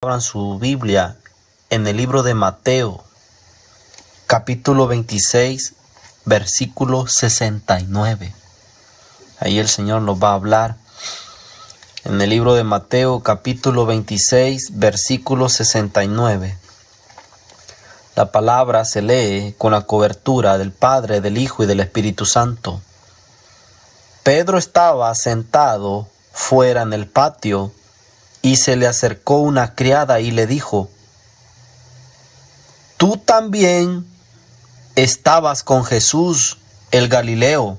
Abran su Biblia en el libro de Mateo, capítulo 26, versículo 69. Ahí el Señor nos va a hablar. En el libro de Mateo, capítulo 26, versículo 69. La palabra se lee con la cobertura del Padre, del Hijo y del Espíritu Santo. Pedro estaba sentado fuera en el patio y se le acercó una criada y le dijo: «Tú también estabas con Jesús el Galileo».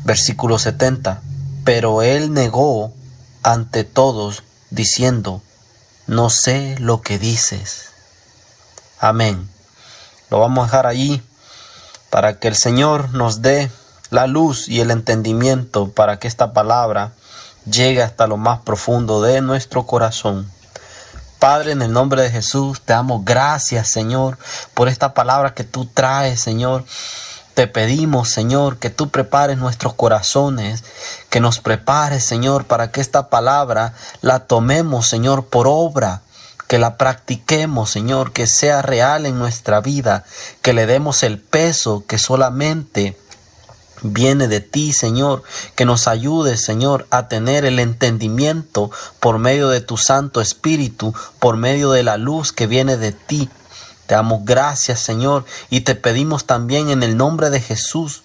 Versículo 70. Pero él negó ante todos, diciendo: «No sé lo que dices». Amén. Lo vamos a dejar allí para que el Señor nos dé la luz y el entendimiento para que esta palabra llegue hasta lo más profundo de nuestro corazón. Padre, en el nombre de Jesús, te damos gracias, Señor, por esta palabra que tú traes, Señor. Te pedimos, Señor, que tú prepares nuestros corazones, que nos prepares, Señor, para que esta palabra la tomemos, Señor, por obra, que la practiquemos, Señor, que sea real en nuestra vida, que le demos el peso que solamente viene de ti, Señor, que nos ayudes, Señor, a tener el entendimiento por medio de tu Santo Espíritu, por medio de la luz que viene de ti. Te damos gracias, Señor, y te pedimos también en el nombre de Jesús.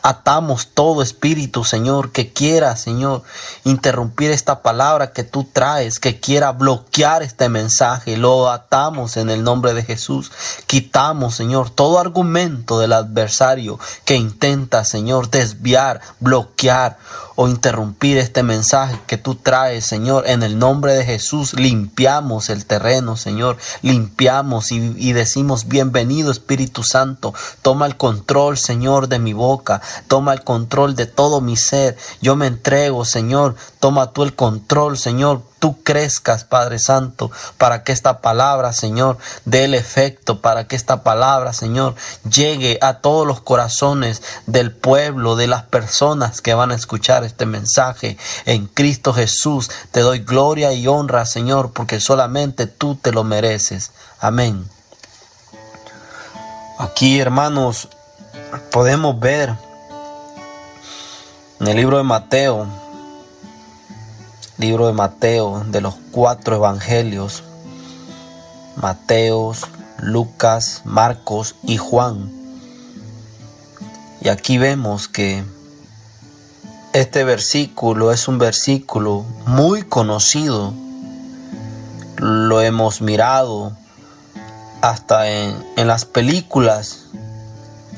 Atamos todo espíritu, Señor, que quiera, Señor, interrumpir esta palabra que tú traes, que quiera bloquear este mensaje. Lo atamos en el nombre de Jesús. Quitamos, Señor, todo argumento del adversario que intenta, Señor, desviar, bloquear o interrumpir este mensaje que tú traes, Señor. En el nombre de Jesús limpiamos el terreno, Señor. Limpiamos y decimos: bienvenido, Espíritu Santo. Toma el control, Señor, de mi boca. Toma el control de todo mi ser. Yo me entrego, Señor. Toma tú el control, Señor. Tú crezcas, Padre Santo, para que esta palabra, Señor, dé el efecto, para que esta palabra, Señor, llegue a todos los corazones del pueblo, de las personas que van a escuchar este mensaje. En Cristo Jesús te doy gloria y honra, Señor, porque solamente tú te lo mereces. Amén. Aquí, hermanos, podemos ver en el libro de Mateo, de los 4 evangelios, Mateo, Lucas, Marcos y Juan. Y aquí vemos que este versículo es un versículo muy conocido. Lo hemos mirado hasta en las películas,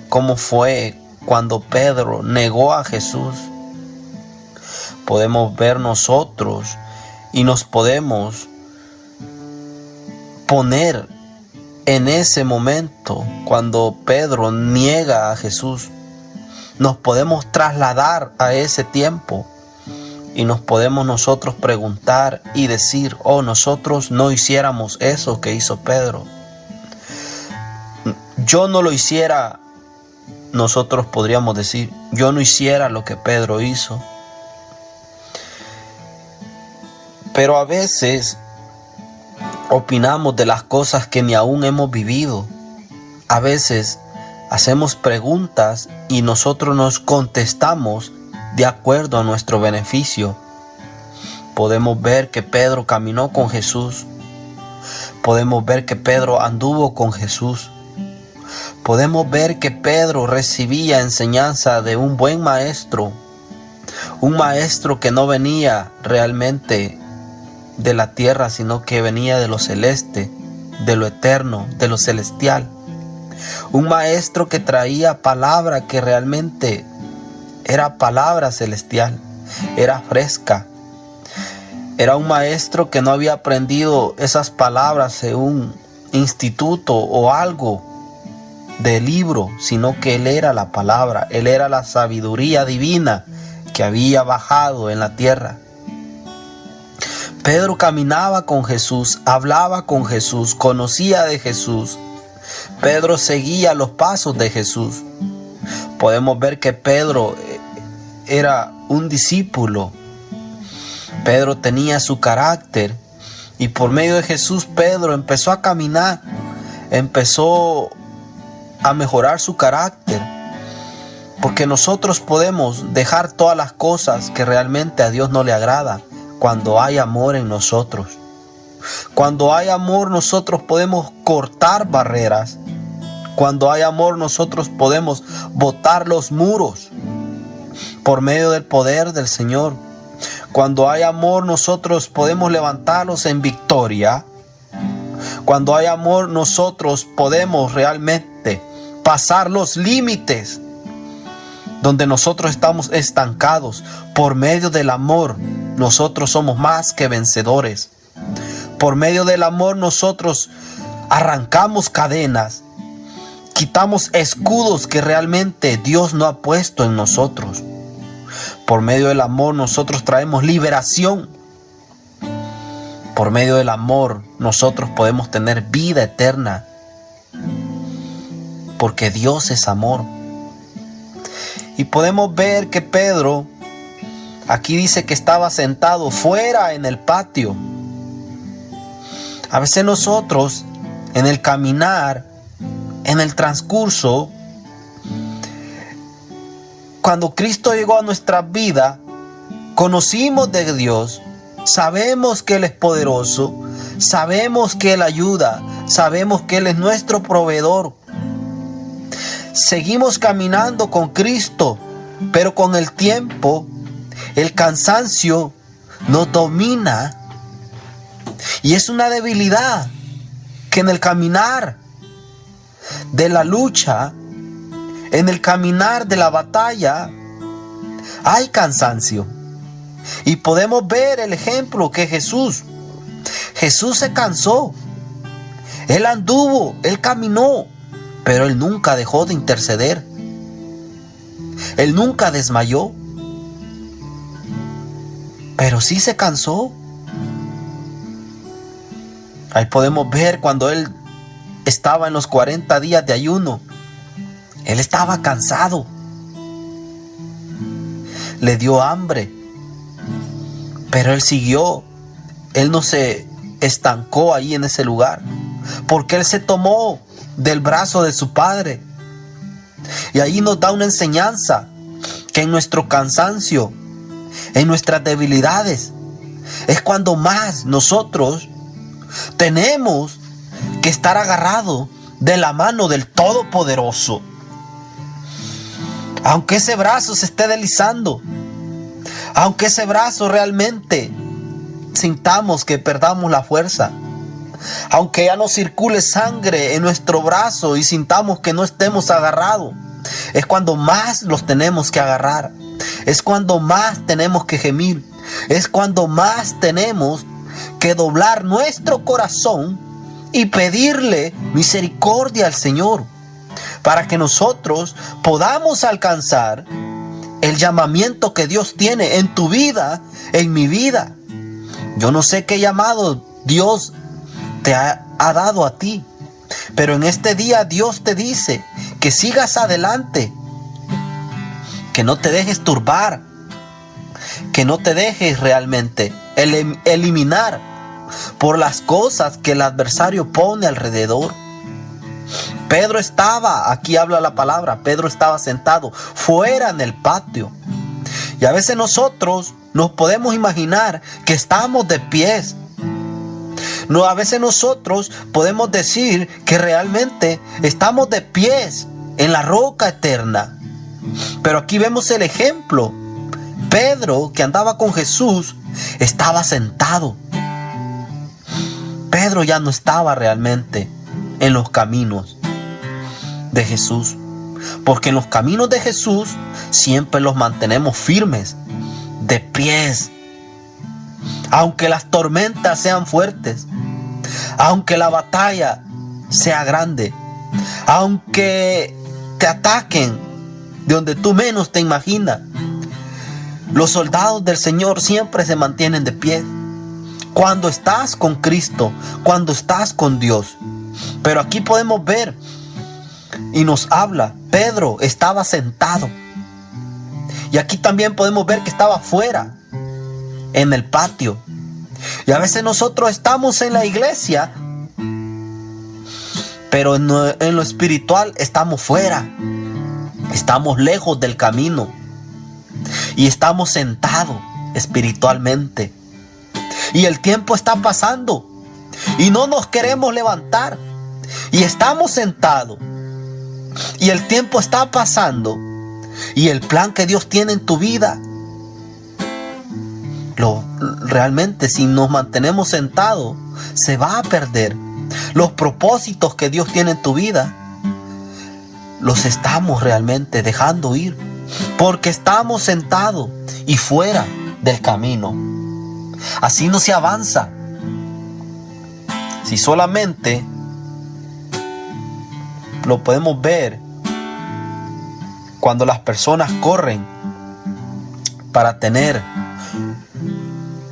cómo fue cuando Pedro negó a Jesús. Podemos ver nosotros y nos podemos poner en ese momento cuando Pedro niega a Jesús. Nos podemos trasladar a ese tiempo y nos podemos nosotros preguntar y decir: oh, nosotros no hiciéramos eso que hizo Pedro. Yo no lo hiciera. Nosotros podríamos decir: yo no hiciera lo que Pedro hizo. Pero a veces opinamos de las cosas que ni aún hemos vivido. A veces hacemos preguntas y nosotros nos contestamos de acuerdo a nuestro beneficio. Podemos ver que Pedro caminó con Jesús. Podemos ver que Pedro anduvo con Jesús. Podemos ver que Pedro recibía enseñanza de un buen maestro. Un maestro que no venía realmente de la tierra, sino que venía de lo celeste, de lo eterno, de lo celestial. Un maestro que traía palabra que realmente era palabra celestial, era fresca. Era un maestro que no había aprendido esas palabras en un instituto o algo de libro, sino que él era la palabra, él era la sabiduría divina que había bajado en la tierra. Pedro caminaba con Jesús, hablaba con Jesús, conocía de Jesús. Pedro seguía los pasos de Jesús. Podemos ver que Pedro era un discípulo Pedro tenía su carácter y por medio de Jesús Pedro empezó a caminar, empezó a mejorar su carácter. Porque nosotros podemos dejar todas las cosas que realmente a Dios no le agrada cuando hay amor en nosotros. Cuando hay amor nosotros podemos cortar barreras. Cuando hay amor nosotros podemos botar los muros por medio del poder del Señor. Cuando hay amor nosotros podemos levantarlos en victoria. Cuando hay amor nosotros podemos realmente pasar los límites donde nosotros estamos estancados. Por medio del amor nosotros somos más que vencedores. Por medio del amor nosotros arrancamos cadenas, quitamos escudos que realmente Dios no ha puesto en nosotros. Por medio del amor nosotros traemos liberación. Por medio del amor nosotros podemos tener vida eterna. Porque Dios es amor. Y podemos ver que Pedro, aquí dice que estaba sentado fuera en el patio. A veces nosotros, en el caminar, en el transcurso, cuando Cristo llegó a nuestra vida, conocimos de Dios, sabemos que Él es poderoso, sabemos que Él ayuda, sabemos que Él es nuestro proveedor. Seguimos caminando con Cristo, pero con el tiempo, el cansancio nos domina. Y es una debilidad que en el caminar de la lucha, en el caminar de la batalla, hay cansancio. Y podemos ver el ejemplo que Jesús se cansó. Él anduvo, Él caminó, pero Él nunca dejó de interceder. Él nunca desmayó, pero sí se cansó. Ahí podemos ver cuando Él estaba en los 40 días de ayuno. Él estaba cansado. Le dio hambre. Pero Él siguió. Él no se estancó ahí en ese lugar. Porque Él se tomó del brazo de su Padre. Y ahí nos da una enseñanza. Que en nuestro cansancio, en nuestras debilidades, es cuando más nosotros tenemos que estar agarrados de la mano del Todopoderoso. Aunque ese brazo se esté deslizando, aunque ese brazo realmente sintamos que perdamos la fuerza, aunque ya no circule sangre en nuestro brazo y sintamos que no estemos agarrados, es cuando más los tenemos que agarrar, es cuando más tenemos que gemir, es cuando más tenemos que doblar nuestro corazón y pedirle misericordia al Señor para que nosotros podamos alcanzar el llamamiento que Dios tiene en tu vida, en mi vida. Yo no sé qué llamado Dios te ha dado a ti, pero en este día Dios te dice que sigas adelante, que no te dejes turbar, que no te dejes realmente eliminar por las cosas que el adversario pone alrededor. Pedro estaba, aquí habla la palabra, Pedro estaba sentado fuera en el patio. Y a veces nosotros nos podemos imaginar que estamos de pies. No, a veces nosotros podemos decir que realmente estamos de pies en la roca eterna. Pero aquí vemos el ejemplo. Pedro, que andaba con Jesús, estaba sentado. Pedro ya no estaba realmente en los caminos de Jesús. Porque en los caminos de Jesús siempre los mantenemos firmes, de pies. Aunque las tormentas sean fuertes, aunque la batalla sea grande, aunque te ataquen de donde tú menos te imaginas, los soldados del Señor siempre se mantienen de pie. Cuando estás con Cristo, cuando estás con Dios. Pero aquí podemos ver y nos habla, Pedro estaba sentado. Y aquí también podemos ver que estaba fuera. en el patio. Y a veces nosotros estamos en la iglesia, pero en lo espiritual estamos fuera. Estamos lejos del camino. Y estamos sentados espiritualmente. Y el tiempo está pasando. Y no nos queremos levantar. Y estamos sentados. Y el tiempo está pasando. Y el plan que Dios tiene en tu vida, realmente si nos mantenemos sentados, se va a perder. Los propósitos que Dios tiene en tu vida, los estamos realmente dejando ir. Porque estamos sentados y fuera del camino. Así no se avanza. Si solamente lo podemos ver cuando las personas corren para tener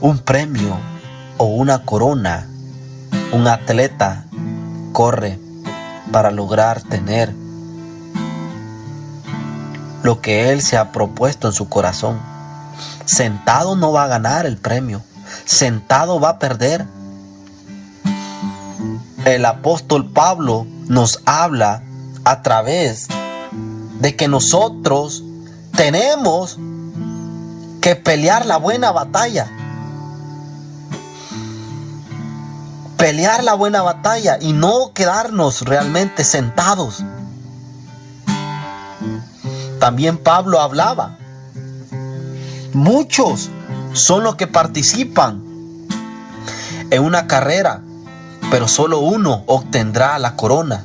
un premio o una corona. Un atleta corre para lograr tener lo que él se ha propuesto en su corazón. Sentado no va a ganar el premio. Sentado va a perder. El apóstol Pablo nos habla a través de que nosotros tenemos que pelear la buena batalla. Pelear la buena batalla y no quedarnos realmente sentados. También Pablo hablaba. Muchos son los que participan en una carrera, pero solo uno obtendrá la corona.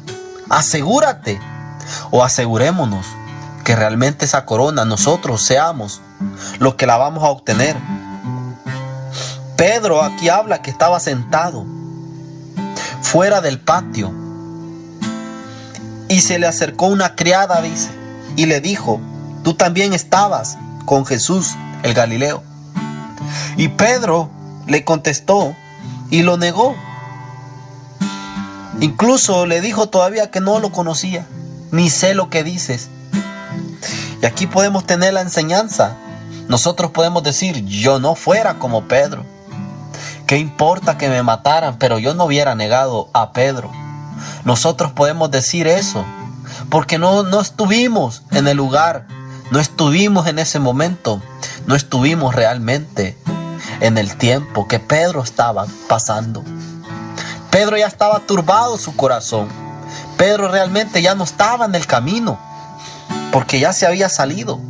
Asegúrate o asegurémonos que realmente esa corona nosotros seamos los que la vamos a obtener. Pedro aquí habla que estaba sentado fuera del patio y se le acercó una criada, dice, y le dijo: tú también estabas con Jesús el Galileo. Y Pedro le contestó y lo negó. Incluso le dijo todavía que no lo conocía, ni sé lo que dices. Y aquí podemos tener la enseñanza. Nosotros podemos decir: yo no fuera como Pedro. ¿Qué importa que me mataran? Pero yo no hubiera negado a Pedro. Nosotros podemos decir eso porque no estuvimos en el lugar, no estuvimos en ese momento, no estuvimos realmente en el tiempo que Pedro estaba pasando. Pedro ya estaba turbado su corazón. Pedro realmente ya no estaba en el camino porque ya se había salido.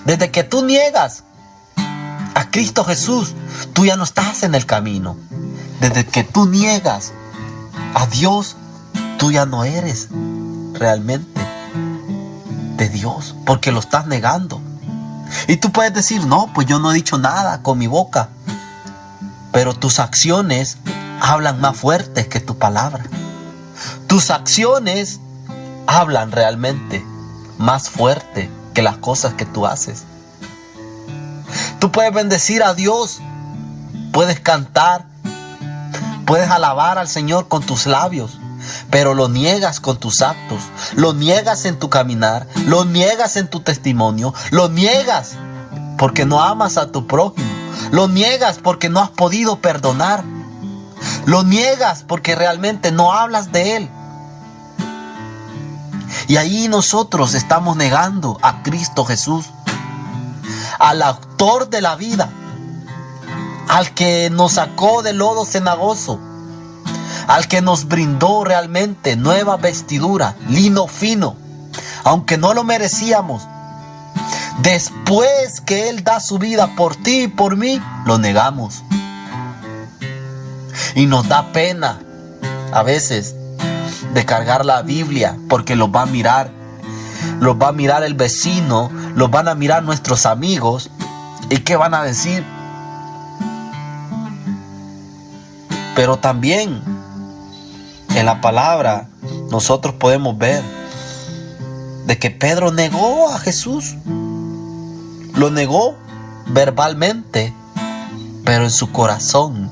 Desde que tú niegas a Cristo Jesús, tú ya no estás en el camino. Desde que tú niegas a Dios, tú ya no eres realmente de Dios, porque lo estás negando. Y tú puedes decir: no, pues yo no he dicho nada con mi boca, pero tus acciones hablan más fuertes que tu palabra. Tus acciones hablan realmente más fuerte que las cosas que tú haces. Tú puedes bendecir a Dios, puedes cantar, puedes alabar al Señor con tus labios, pero lo niegas con tus actos, lo niegas en tu caminar, lo niegas en tu testimonio, lo niegas porque no amas a tu prójimo, lo niegas porque no has podido perdonar, lo niegas porque realmente no hablas de Él. Y ahí nosotros estamos negando a Cristo Jesús, al autor de la vida, al que nos sacó del lodo cenagoso, al que nos brindó realmente nueva vestidura, lino fino, aunque no lo merecíamos. Después que Él da su vida por ti y por mí, lo negamos. Y nos da pena a veces de cargar la Biblia, porque los va a mirar el vecino, los van a mirar nuestros amigos. ¿Y qué van a decir? Pero también en la palabra nosotros podemos ver de que Pedro negó a Jesús. Lo negó verbalmente, pero en su corazón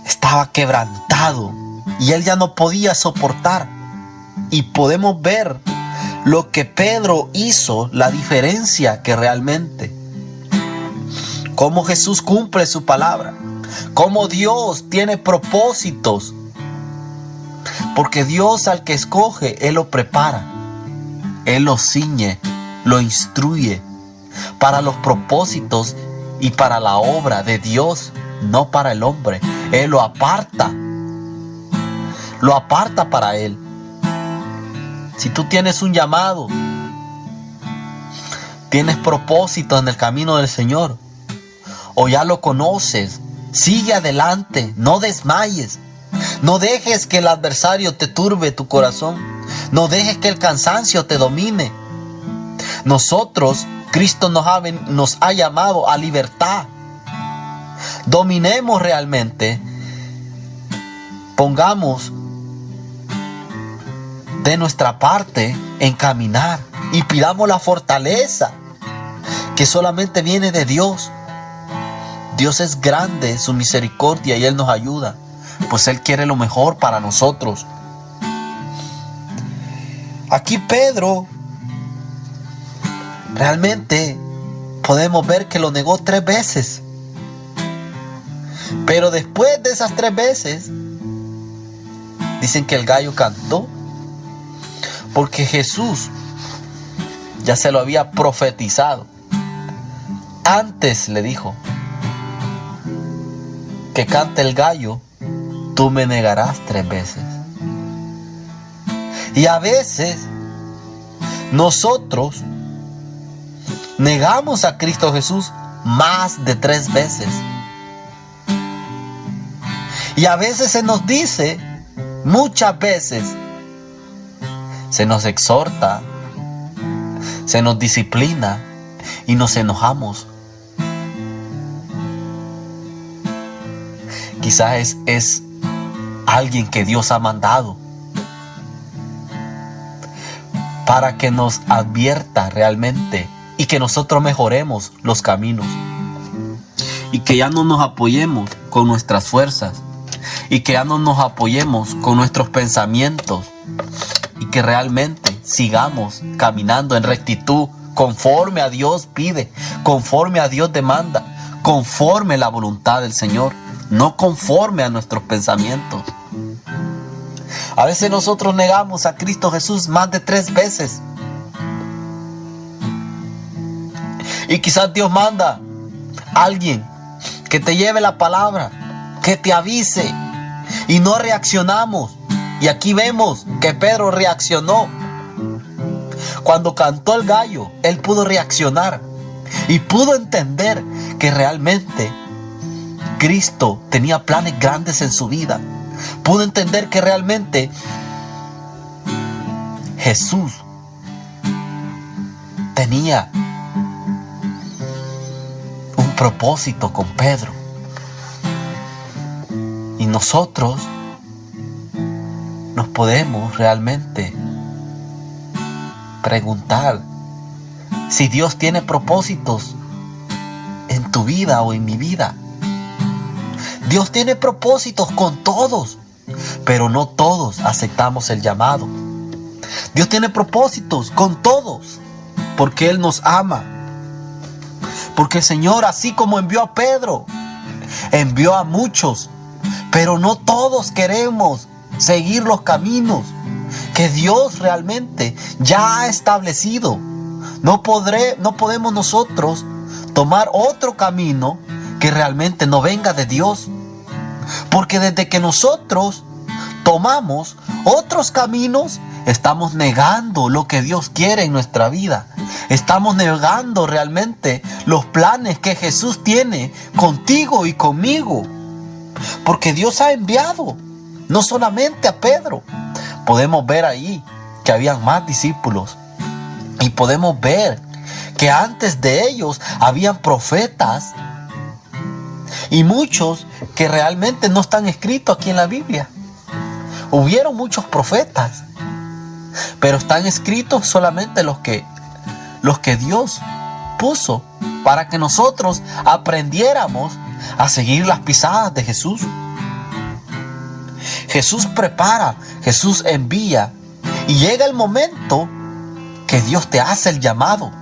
estaba quebrantado y él ya no podía soportar. Y podemos ver lo que Pedro hizo, la diferencia que realmente cómo Jesús cumple su palabra, cómo Dios tiene propósitos. Porque Dios al que escoge, Él lo prepara, Él lo ciñe, lo instruye para los propósitos y para la obra de Dios, no para el hombre. Él lo aparta para Él. Si tú tienes un llamado, tienes propósito en el camino del Señor, o ya lo conoces, sigue adelante, no desmayes. No dejes que el adversario te turbe tu corazón. No dejes que el cansancio te domine. Nosotros, Cristo nos ha llamado a libertad. Dominemos realmente. Pongamos de nuestra parte en caminar y pidamos la fortaleza que solamente viene de Dios. Dios es grande, su misericordia, y Él nos ayuda, pues Él quiere lo mejor para nosotros. Aquí Pedro realmente podemos ver que lo negó 3 veces. Pero después de esas 3 veces, dicen que el gallo cantó, porque Jesús ya se lo había profetizado. Antes le dijo: que cante el gallo, tú me negarás 3 veces. Y a veces nosotros negamos a Cristo Jesús más de 3 veces. Y a veces se nos dice, muchas veces, se nos exhorta, se nos disciplina y nos enojamos. Quizás es alguien que Dios ha mandado para que nos advierta realmente y que nosotros mejoremos los caminos y que ya no nos apoyemos con nuestras fuerzas y que ya no nos apoyemos con nuestros pensamientos y que realmente sigamos caminando en rectitud conforme a Dios pide, conforme a Dios demanda, conforme a la voluntad del Señor, no conforme a nuestros pensamientos. A veces nosotros negamos a Cristo Jesús más de 3 veces. Y quizás Dios manda a alguien que te lleve la palabra, que te avise, y no reaccionamos. Y aquí vemos que Pedro reaccionó. Cuando cantó el gallo, él pudo reaccionar y pudo entender que realmente Cristo tenía planes grandes en su vida. Pudo entender que realmente Jesús tenía un propósito con Pedro. Y nosotros nos podemos realmente preguntar si Dios tiene propósitos en tu vida o en mi vida. Dios tiene propósitos con todos, pero no todos aceptamos el llamado. Dios tiene propósitos con todos, porque Él nos ama. Porque el Señor, así como envió a Pedro, envió a muchos, pero no todos queremos seguir los caminos que Dios realmente ya ha establecido. No podemos nosotros tomar otro camino que realmente no venga de Dios. Porque desde que nosotros tomamos otros caminos, estamos negando lo que Dios quiere en nuestra vida. Estamos negando realmente los planes que Jesús tiene contigo y conmigo. Porque Dios ha enviado no solamente a Pedro. Podemos ver ahí que habían más discípulos. Y podemos ver que antes de ellos habían profetas. Y muchos que realmente no están escritos aquí en la Biblia. Hubieron muchos profetas, pero están escritos solamente los que Dios puso para que nosotros aprendiéramos a seguir las pisadas de Jesús. Jesús prepara, Jesús envía, y llega el momento que Dios te hace el llamado,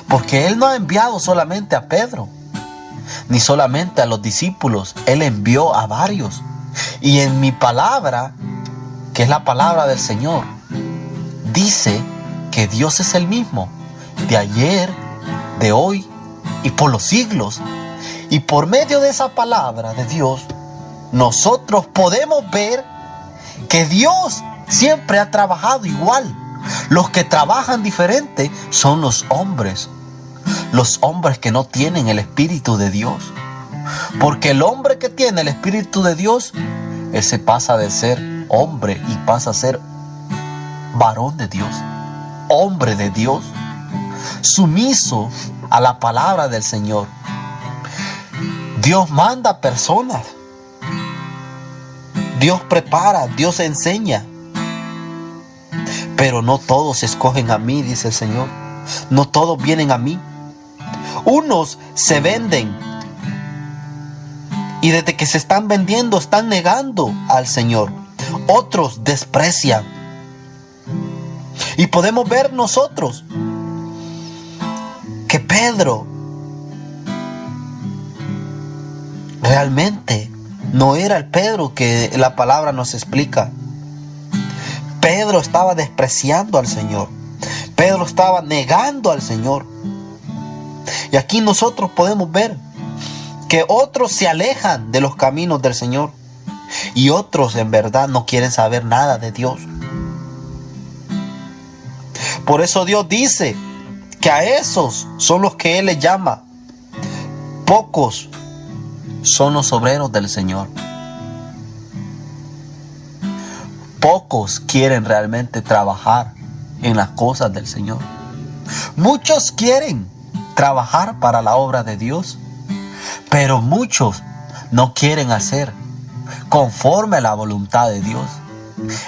porque Él no ha enviado solamente a Pedro. ni solamente a los discípulos, Él envió a varios. Y en mi palabra, que es la palabra del Señor, dice que Dios es el mismo, de ayer, de hoy y por los siglos. Y por medio de esa palabra de Dios, nosotros podemos ver que Dios siempre ha trabajado igual. Los que trabajan diferente son los hombres que no tienen el Espíritu de Dios. Porque el hombre que tiene el Espíritu de Dios, él se pasa de ser hombre y pasa a ser varón de Dios, hombre de Dios, sumiso a la palabra del Señor. Dios manda personas, Dios prepara, Dios enseña, pero no todos escogen a mí, dice el Señor. No todos vienen a mí. Unos se venden y desde que se están vendiendo están negando al Señor. Otros desprecian. Y podemos ver nosotros que Pedro realmente no era el Pedro que la palabra nos explica. Pedro estaba despreciando al Señor. Pedro estaba negando al Señor. Y aquí nosotros podemos ver que otros se alejan de los caminos del Señor y otros en verdad no quieren saber nada de Dios. Por eso Dios dice que a esos son los que Él les llama. Pocos son los obreros del Señor. Pocos quieren realmente trabajar en las cosas del Señor. Muchos quieren trabajar para la obra de Dios, pero muchos no quieren hacer conforme a la voluntad de Dios.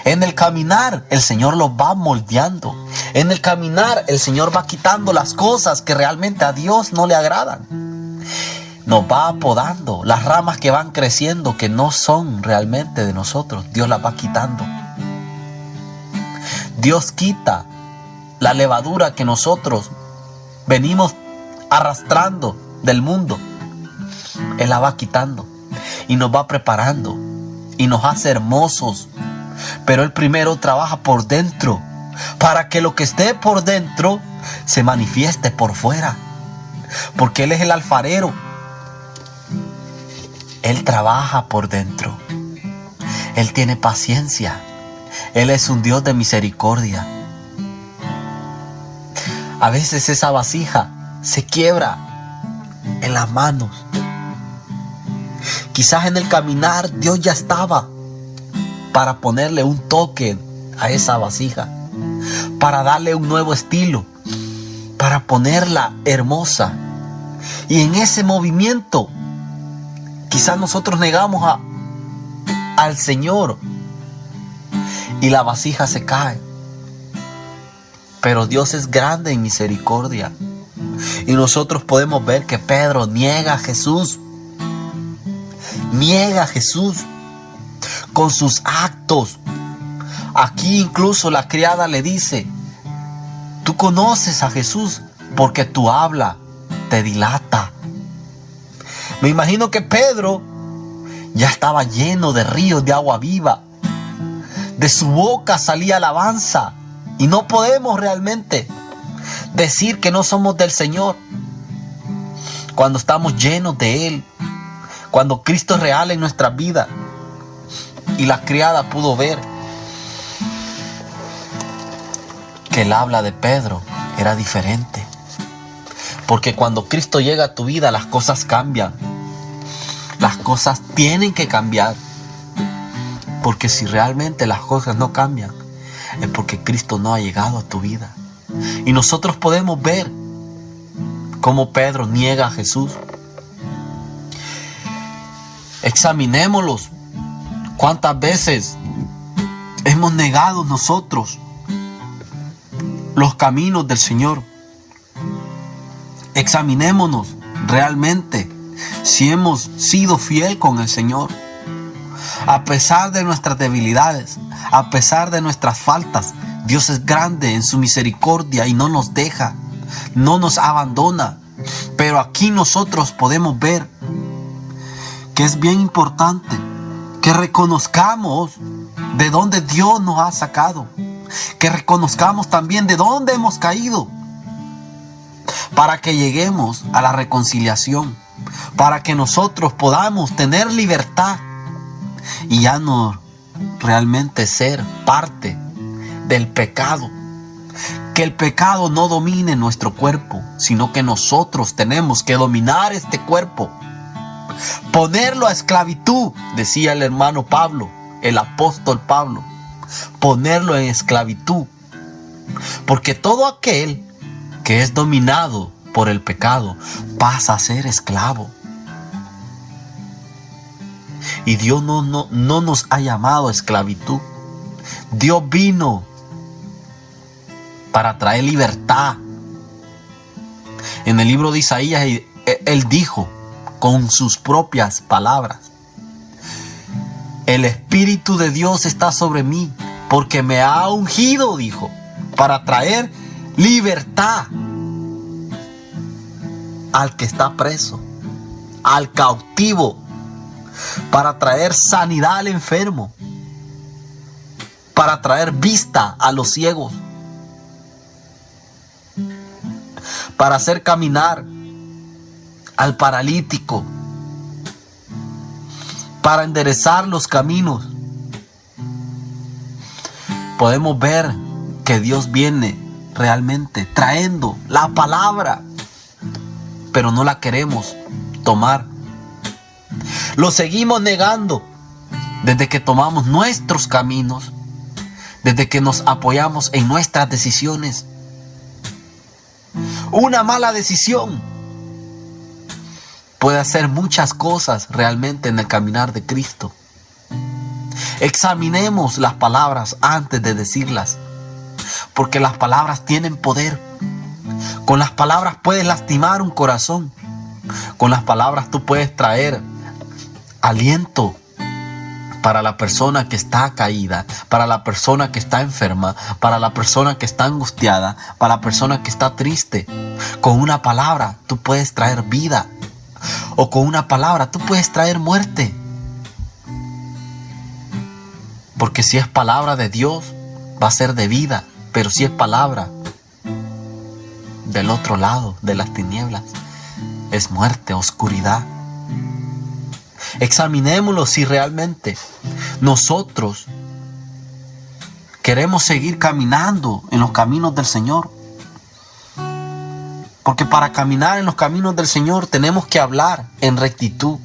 En el caminar el Señor los va moldeando. En el caminar el Señor va quitando las cosas que realmente a Dios no le agradan. Nos va apodando las ramas que van creciendo, que no son realmente de nosotros. Dios las va quitando. Dios quita la levadura que nosotros venimos arrastrando del mundo. Él la va quitando y nos va preparando y nos hace hermosos. Pero Él primero trabaja por dentro para que lo que esté por dentro se manifieste por fuera. Porque Él es el alfarero. Él trabaja por dentro. Él tiene paciencia. Él es un Dios de misericordia. A veces esa vasija se quiebra en las manos. Quizás en el caminar Dios ya estaba para ponerle un toque a esa vasija, para darle un nuevo estilo, para ponerla hermosa. Y en ese movimiento quizás nosotros negamos al Señor y la vasija se cae. Pero Dios es grande en misericordia. Y nosotros podemos ver que Pedro niega a Jesús. Niega a Jesús con sus actos. Aquí incluso la criada le dice: tú conoces a Jesús porque tu habla te dilata. Me imagino que Pedro ya estaba lleno de ríos de agua viva. De su boca salía alabanza. Y no podemos realmente decir que no somos del Señor cuando estamos llenos de Él, cuando Cristo es real en nuestra vida. Y la criada pudo ver que el habla de Pedro era diferente. Porque cuando Cristo llega a tu vida, las cosas cambian. Las cosas tienen que cambiar. Porque si realmente las cosas no cambian, es porque Cristo no ha llegado a tu vida. Y nosotros podemos ver cómo Pedro niega a Jesús. Examinémoslos. ¿Cuántas veces hemos negado nosotros los caminos del Señor? Examinémonos realmente si hemos sido fiel con el Señor. A pesar de nuestras debilidades, a pesar de nuestras faltas, Dios es grande en su misericordia y no nos deja, no nos abandona. Pero aquí nosotros podemos ver que es bien importante que reconozcamos de dónde Dios nos ha sacado, que reconozcamos también de dónde hemos caído, para que lleguemos a la reconciliación, para que nosotros podamos tener libertad y ya no realmente ser parte del pecado. Que el pecado no domine nuestro cuerpo, sino que nosotros tenemos que dominar este cuerpo. Ponerlo a esclavitud, decía el hermano Pablo, el apóstol Pablo. Ponerlo en esclavitud. Porque todo aquel que es dominado por el pecado pasa a ser esclavo. Y Dios no nos ha llamado a esclavitud. Dios vino para traer libertad. En el libro de Isaías, Él dijo con sus propias palabras: el Espíritu de Dios está sobre mí, porque me ha ungido, dijo, para traer libertad al que está preso, al cautivo, para traer sanidad al enfermo, para traer vista a los ciegos, para hacer caminar al paralítico, para enderezar los caminos. Podemos ver que Dios viene realmente trayendo la palabra, pero no la queremos tomar. Lo seguimos negando desde que tomamos nuestros caminos, desde que nos apoyamos en nuestras decisiones. Una mala decisión puede hacer muchas cosas realmente en el caminar de Cristo. Examinemos las palabras antes de decirlas, porque las palabras tienen poder. Con las palabras puedes lastimar un corazón. Con las palabras tú puedes traer aliento para la persona que está caída, para la persona que está enferma, para la persona que está angustiada, para la persona que está triste. Con una palabra tú puedes traer vida, o con una palabra tú puedes traer muerte. Porque si es palabra de Dios, va a ser de vida, pero si es palabra del otro lado de las tinieblas, es muerte, oscuridad. Examinémoslo si realmente nosotros queremos seguir caminando en los caminos del Señor. Porque para caminar en los caminos del Señor tenemos que hablar en rectitud,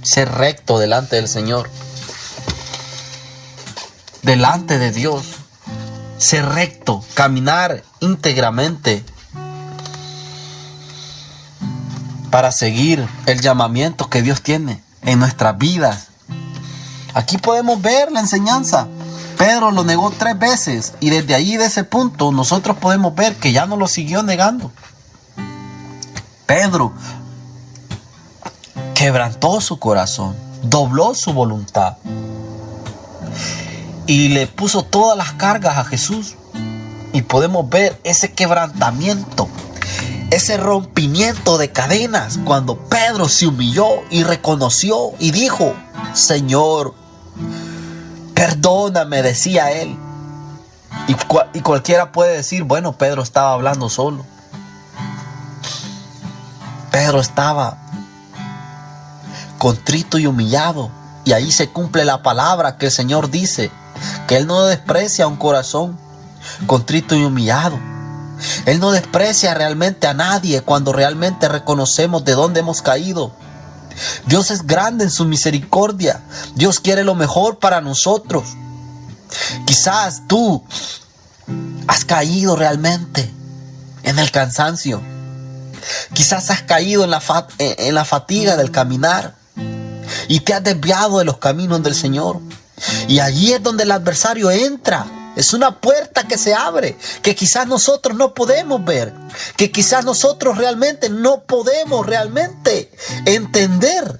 ser recto delante del Señor, delante de Dios, ser recto, caminar íntegramente para seguir el llamamiento que Dios tiene en nuestras vidas. Aquí podemos ver la enseñanza. Pedro lo negó 3 veces y desde ahí, de ese punto, nosotros podemos ver que ya no lo siguió negando. Pedro quebrantó su corazón, dobló su voluntad y le puso todas las cargas a Jesús. Y podemos ver ese quebrantamiento, ese rompimiento de cadenas, cuando Pedro se humilló y reconoció y dijo: Señor, perdóname, decía él. Y cualquiera puede decir: bueno, Pedro estaba hablando solo. Pedro estaba contrito y humillado. Y ahí se cumple la palabra que el Señor dice, que Él no desprecia un corazón contrito y humillado. Él no desprecia realmente a nadie cuando realmente reconocemos de dónde hemos caído. Dios es grande en su misericordia. Dios quiere lo mejor para nosotros. Quizás tú has caído realmente en el cansancio. Quizás has caído en la fatiga del caminar y te has desviado de los caminos del Señor. Y allí es donde el adversario entra. Es una puerta que se abre, que quizás nosotros no podemos ver, que quizás nosotros realmente no podemos realmente entender.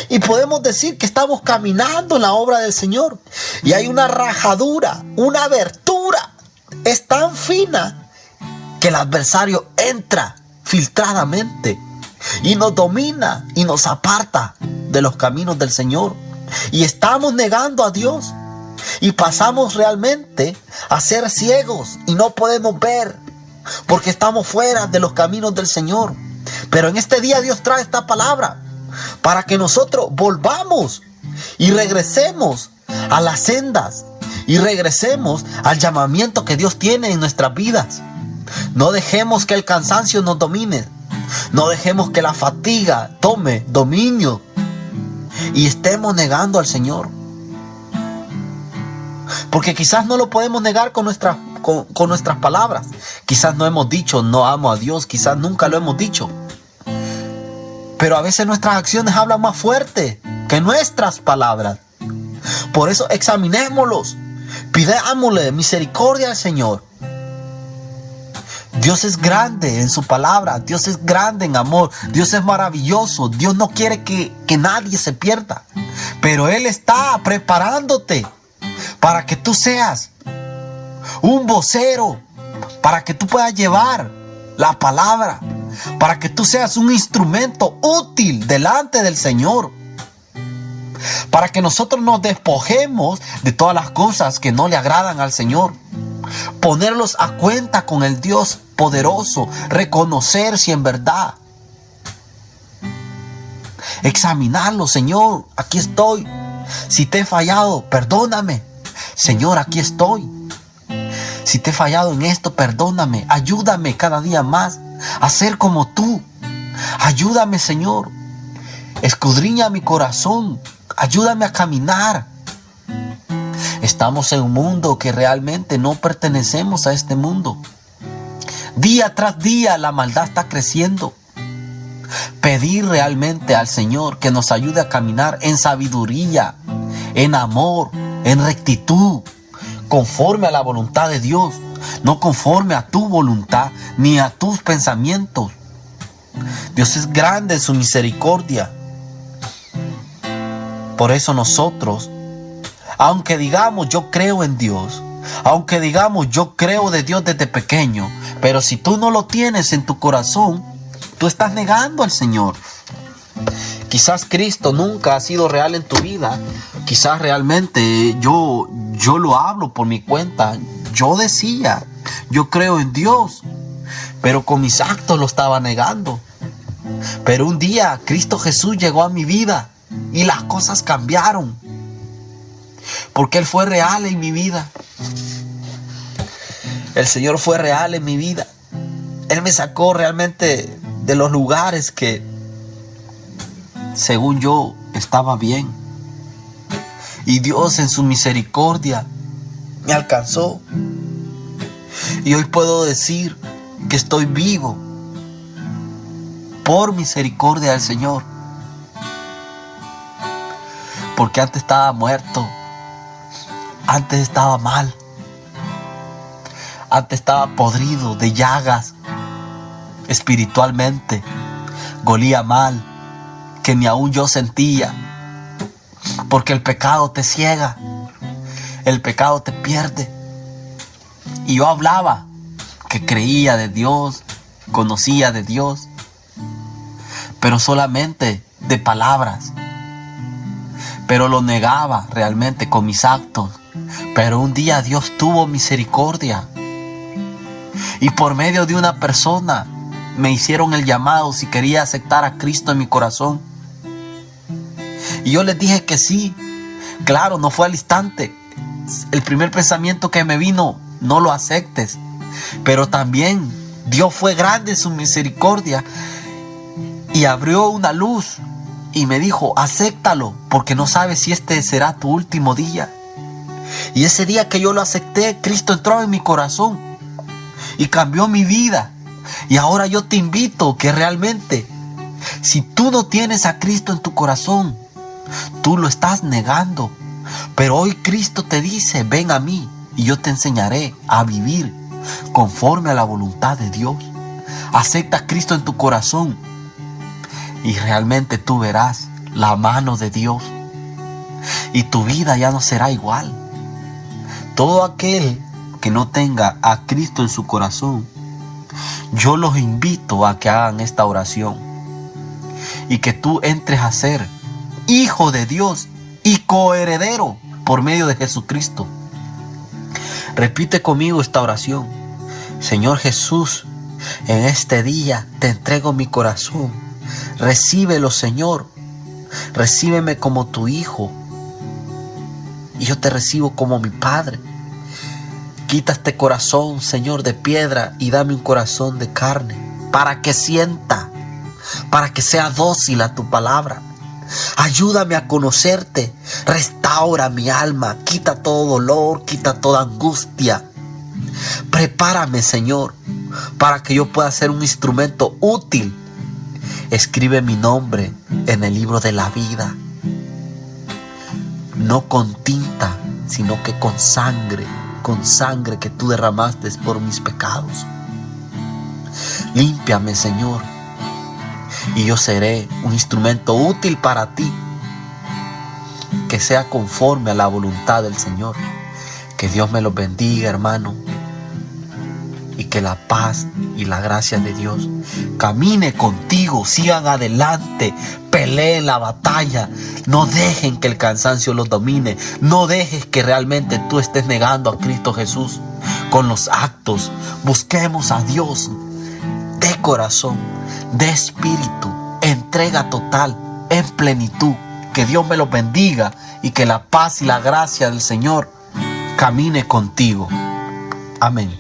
Y podemos decir que estamos caminando en la obra del Señor. Y hay una rajadura, una abertura. Es tan fina que el adversario entra filtradamente y nos domina y nos aparta de los caminos del Señor. Y estamos negando a Dios y pasamos realmente a ser ciegos y no podemos ver porque estamos fuera de los caminos del Señor. Pero en este día Dios trae esta palabra para que nosotros volvamos y regresemos a las sendas y regresemos al llamamiento que Dios tiene en nuestras vidas. No dejemos que el cansancio nos domine. No dejemos que la fatiga tome dominio y estemos negando al Señor. Porque quizás no lo podemos negar con nuestras palabras. Quizás no hemos dicho no amo a Dios. Quizás nunca lo hemos dicho. Pero a veces nuestras acciones hablan más fuerte que nuestras palabras. Por eso examinémoslos. Pidámosle misericordia al Señor. Dios es grande en su palabra. Dios es grande en amor. Dios es maravilloso. Dios no quiere que nadie se pierda. Pero Él está preparándote para que tú seas un vocero. Para que tú puedas llevar la palabra. Para que tú seas un instrumento útil delante del Señor. Para que nosotros nos despojemos de todas las cosas que no le agradan al Señor. Ponerlos a cuenta con el Dios poderoso. Reconocer si en verdad. Examinarlo. Señor, aquí estoy. Si te he fallado, perdóname. Señor, aquí estoy. Si te he fallado en esto, perdóname. Ayúdame cada día más a ser como tú. Ayúdame, Señor. Escudriña mi corazón. Ayúdame a caminar. Estamos en un mundo que realmente no pertenecemos a este mundo. Día tras día la maldad está creciendo. Pedir realmente al Señor que nos ayude a caminar en sabiduría, en amor, en rectitud, conforme a la voluntad de Dios, no conforme a tu voluntad ni a tus pensamientos. Dios es grande en su misericordia. Por eso nosotros, aunque digamos yo creo en Dios, aunque digamos yo creo de Dios desde pequeño, pero si tú no lo tienes en tu corazón, tú estás negando al Señor. Quizás Cristo nunca ha sido real en tu vida. Quizás realmente yo lo hablo por mi cuenta. Yo decía, yo creo en Dios, pero con mis actos lo estaba negando. Pero un día Cristo Jesús llegó a mi vida y las cosas cambiaron. Porque Él fue real en mi vida. El Señor fue real en mi vida. Él me sacó realmente de los lugares que, según yo, estaba bien. Y Dios en su misericordia me alcanzó. Y hoy puedo decir que estoy vivo por misericordia del Señor. Porque antes estaba muerto. Antes estaba mal. Antes estaba podrido de llagas. Espiritualmente. Golía mal. Que ni aún yo sentía. Porque el pecado te ciega. El pecado te pierde. Y yo hablaba que creía de Dios. Conocía de Dios. Pero solamente de palabras. Pero lo negaba realmente con mis actos. Pero un día Dios tuvo misericordia. Y por medio de una persona me hicieron el llamado si quería aceptar a Cristo en mi corazón. Y yo les dije que sí. Claro, no fue al instante. El primer pensamiento que me vino, no lo aceptes. Pero también Dios fue grande en su misericordia y abrió una luz y me dijo, acéptalo, porque no sabes si este será tu último día. Y ese día que yo lo acepté, Cristo entró en mi corazón y cambió mi vida. Y ahora yo te invito que realmente, si tú no tienes a Cristo en tu corazón, tú lo estás negando. Pero hoy Cristo te dice, ven a mí y yo te enseñaré a vivir conforme a la voluntad de Dios. Acepta a Cristo en tu corazón y realmente tú verás la mano de Dios. Y tu vida ya no será igual. Todo aquel que no tenga a Cristo en su corazón, Yo los invito a que hagan esta oración y que tú entres a ser hijo de Dios y coheredero por medio de Jesucristo. Repite conmigo esta oración. Señor Jesús, en este día te entrego mi corazón. Recíbelo, Señor. Recíbeme como tu hijo. Y yo te recibo como mi Padre. Quita este corazón, Señor, de piedra y dame un corazón de carne para que sienta, para que sea dócil a tu palabra. Ayúdame a conocerte, restaura mi alma, quita todo dolor, quita toda angustia. Prepárame, Señor, para que yo pueda ser un instrumento útil. Escribe mi nombre en el libro de la vida, no con tinta, sino que con sangre que tú derramaste por mis pecados. Límpiame, Señor, y yo seré un instrumento útil para ti, que sea conforme a la voluntad del Señor. Que Dios me los bendiga, hermano, y que la paz y la gracia de Dios camine contigo. Sigan adelante, peleen la batalla, no dejen que el cansancio los domine, no dejes que realmente tú estés negando a Cristo Jesús con los actos. Busquemos a Dios de corazón, de espíritu, entrega total, en plenitud. Que Dios me los bendiga y que la paz y la gracia del Señor camine contigo. Amén.